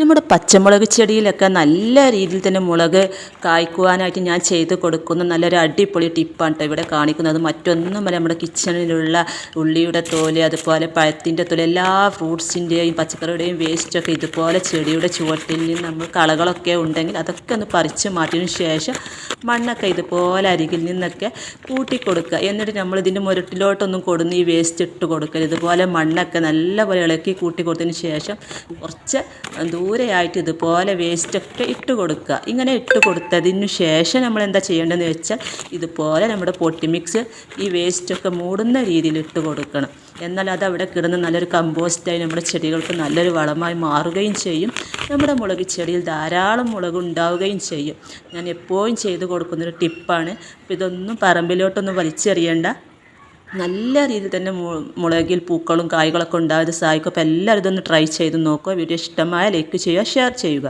നമ്മുടെ പച്ചമുളക് ചെടിയിലൊക്കെ നല്ല രീതിയിൽ തന്നെ മുളക് കായ്ക്കുവാനായിട്ട് ഞാൻ ചെയ്ത് കൊടുക്കുന്ന നല്ലൊരു അടിപൊളി ടിപ്പാണ് കേട്ടോ ഇവിടെ കാണിക്കുന്നത്. മറ്റൊന്നുമല്ല, നമ്മുടെ കിച്ചണിലുള്ള ഉള്ളിയുടെ തോല്, അതുപോലെ പഴത്തിൻ്റെ തോല്, എല്ലാ ഫ്രൂട്ട്സിൻ്റെയും പച്ചക്കറിയുടെയും വേസ്റ്റൊക്കെ ഇതുപോലെ ചെടിയുടെ ചുവട്ടിൽ നിന്ന് നമ്മൾ കളകളൊക്കെ ഉണ്ടെങ്കിൽ അതൊക്കെ ഒന്ന് പറിച്ച് മാറ്റിയതിന് ശേഷം മണ്ണൊക്കെ ഇതുപോലെ അരികിൽ നിന്നൊക്കെ കൂട്ടിക്കൊടുക്കുക. എന്നിട്ട് നമ്മൾ ഇതിൻ്റെ മുരട്ടിലോട്ടൊന്നും കൊടുന്ന് ഈ വേസ്റ്റ് ഇട്ട് കൊടുക്കരുത്. ഇതുപോലെ മണ്ണൊക്കെ നല്ലപോലെ ഇളക്കി കൂട്ടി കൊടുത്തതിന് ശേഷം കുറച്ച് ദൂരെയായിട്ട് ഇതുപോലെ വേസ്റ്റൊക്കെ ഇട്ട് കൊടുക്കുക. ഇങ്ങനെ ഇട്ട് കൊടുത്തതിന് ശേഷം നമ്മൾ എന്താ ചെയ്യേണ്ടതെന്ന് വെച്ചാൽ ഇതുപോലെ നമ്മുടെ പൊട്ടി മിക്സ് ഈ വേസ്റ്റൊക്കെ മൂടുന്ന രീതിയിൽ ഇട്ട് കൊടുക്കണം. എന്നാൽ അതവിടെ കിടന്ന് നല്ലൊരു കമ്പോസ്റ്റായി നമ്മുടെ ചെടികൾക്ക് നല്ലൊരു വളമായി മാറുകയും ചെയ്യും. നമ്മുടെ മുളക് ചെടിയിൽ ധാരാളം മുളക് ഉണ്ടാവുകയും ചെയ്യും. ഞാൻ എപ്പോഴും ചെയ്ത് കൊടുക്കുന്നൊരു ടിപ്പാണ്. അപ്പോൾ ഇതൊന്നും പറമ്പിലോട്ടൊന്നും വലിച്ചെറിയേണ്ട. നല്ല രീതിയിൽ തന്നെ മുളകിൽ പൂക്കളും കായ്കളൊക്കെ ഉണ്ടായത് സഹായിക്കും. അപ്പോൾ എല്ലാവരും ഇതൊന്ന് ട്രൈ ചെയ്ത് നോക്കുക. വീഡിയോ ഇഷ്ടമായ ലൈക്ക് ചെയ്യുക, ഷെയർ ചെയ്യുക.